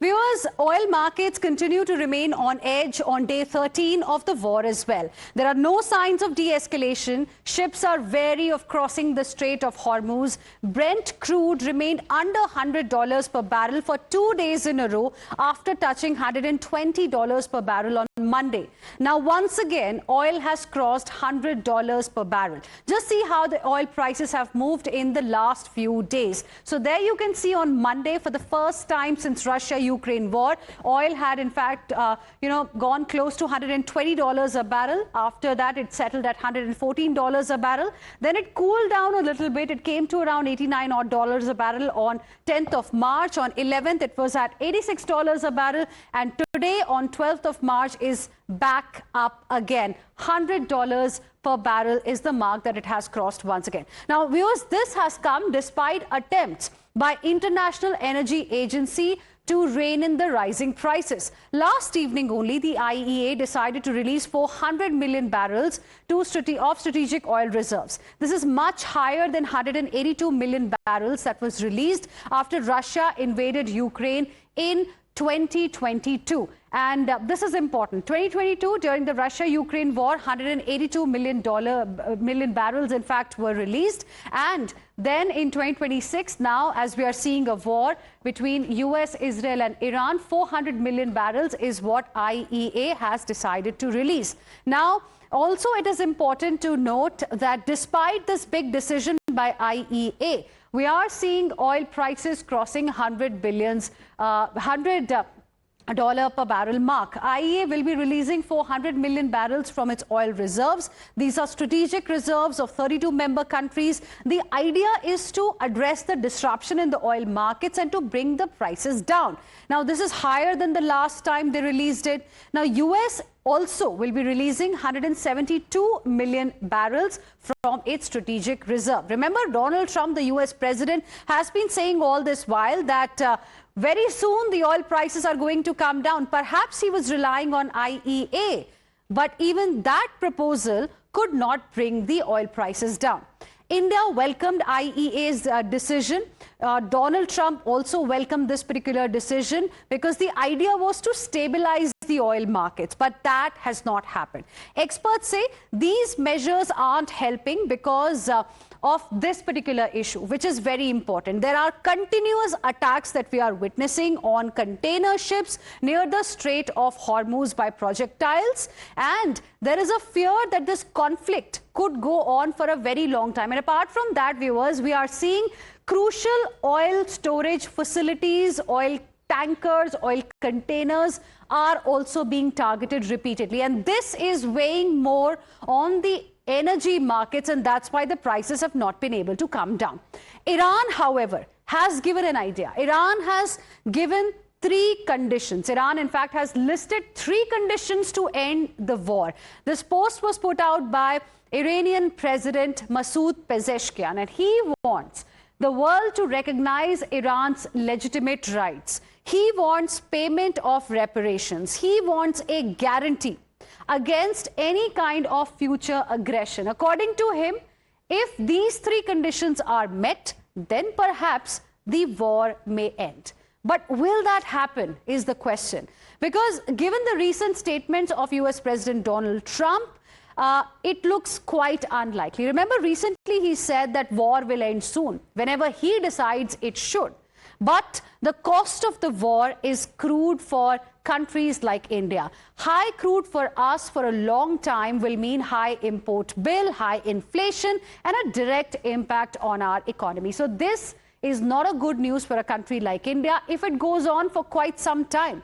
Viewers, oil markets continue to remain on edge on day 13 of the war as well. There are no signs of de-escalation. Ships are wary of crossing the Strait of Hormuz. Brent crude remained under $100 per barrel for 2 days in a row after touching $120 per barrel on Monday. Now, once again, oil has crossed $100 per barrel. Just see how the oil prices have moved in the last few days. So there you can see on Monday, for the first time since Russia-Ukraine war, oil had in fact, gone close to $120 a barrel. After that, it settled at $114 a barrel. Then it cooled down a little bit. It came to around $89 odd a barrel on 10th of March. On 11th, it was at $86 a barrel. And today, on 12th of March, is back up again. $100 per barrel is the mark that it has crossed once again. Now, viewers, this has come despite attempts by International Energy Agency to rein in the rising prices. Last evening only, the IEA decided to release 400 million barrels of strategic oil reserves. This is much higher than 182 million barrels that was released after Russia invaded Ukraine in 2022. And this is important. 2022, during the Russia-Ukraine war, 182 million barrels, in fact, were released. And then in 2026, now, as we are seeing a war between US, Israel and Iran, 400 million barrels is what IEA has decided to release. Now, also, it is important to note that despite this big decision by IEA, we are seeing oil prices crossing $100 per barrel mark. IEA will be releasing 400 million barrels from its oil reserves. These are strategic reserves of 32 member countries. The idea is to address the disruption in the oil markets and to bring the prices down. Now, this is higher than the last time they released it. Now, US also will be releasing 172 million barrels from its strategic reserve. Remember, Donald Trump, the US president, has been saying all this while that very soon the oil prices are going to come down. Perhaps he was relying on IEA, but even that proposal could not bring the oil prices down. India welcomed IEA's decision. Donald Trump also welcomed this particular decision because the idea was to stabilize the oil markets, but that has not happened. Experts say these measures aren't helping because of this particular issue, which is very important. There are continuous attacks that we are witnessing on container ships near the Strait of Hormuz by projectiles, and there is a fear that this conflict could go on for a very long time. And apart from that, viewers, we are seeing crucial oil storage facilities, oil tankers, oil containers are also being targeted repeatedly. And this is weighing more on the energy markets, and that's why the prices have not been able to come down. Iran, however, has given an idea. Iran has given 3 conditions. Iran, in fact, has listed 3 conditions to end the war. This post was put out by Iranian President Masoud Pezeshkian, and he wants the world to recognize Iran's legitimate rights. He wants payment of reparations. He wants a guarantee against any kind of future aggression. According to him, if these 3 conditions are met, then perhaps the war may end. But will that happen is the question. Because given the recent statements of US President Donald Trump, it looks quite unlikely. Remember, recently he said that war will end soon, whenever he decides it should. But the cost of the war is crude for countries like India. High crude for us for a long time will mean high import bill, high inflation, and a direct impact on our economy. So this is not a good news for a country like India if it goes on for quite some time.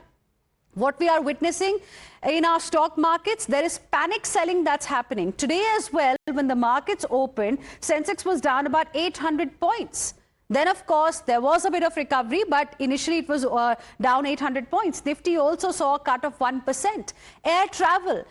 What we are witnessing in our stock markets, there is panic selling that's happening. Today as well, when the markets opened, Sensex was down about 800 points. Then, of course, there was a bit of recovery, but initially it was down 800 points. Nifty also saw a cut of 1%. Air travel,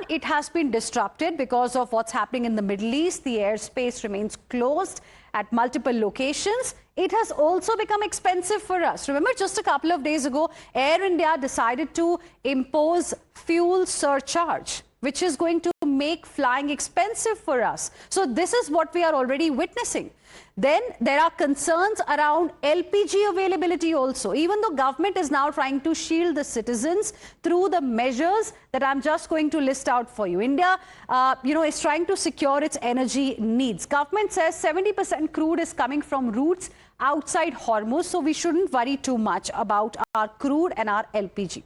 it has been disrupted because of what's happening in the Middle East. The airspace remains closed at multiple locations. It has also become expensive for us. Remember, just a couple of days ago, Air India decided to impose fuel surcharge, which is going to make flying expensive for us. So this is what we are already witnessing. Then there are concerns around LPG availability also. Even though government is now trying to shield the citizens through the measures that I'm just going to list out for you. India, is trying to secure its energy needs. Government says 70% crude is coming from routes outside Hormuz, so we shouldn't worry too much about our crude and our LPG.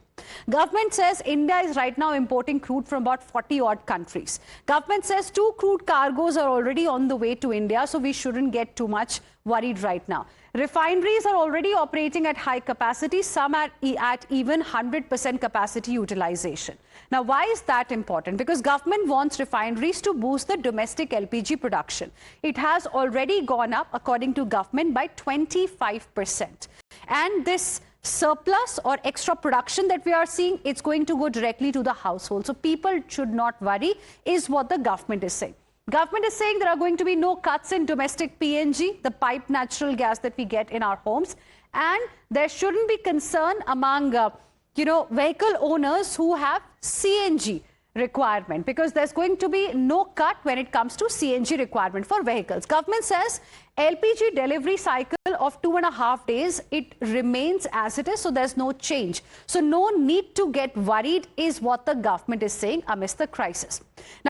Government says India is right now importing crude from about 40 odd countries. Government says 2 crude cargoes are already on the way to India, so we shouldn't get too much worried right now. Refineries are already operating at high capacity, some at even 100% capacity utilization. Now, why is that important? Because government wants refineries to boost the domestic LPG production. It has already gone up, according to government, by 25%. And this surplus or extra production that we are seeing, it's going to go directly to the household. So people should not worry, is what the government is saying. Government is saying there are going to be no cuts in domestic PNG, the piped natural gas that we get in our homes. And there shouldn't be concern among, vehicle owners who have CNG requirement, because there's going to be no cut when it comes to CNG requirement for vehicles. Government says LPG delivery cycle of 2.5 days, it remains as it is, so there's no change. So no need to get worried is what the government is saying amidst the crisis. Now,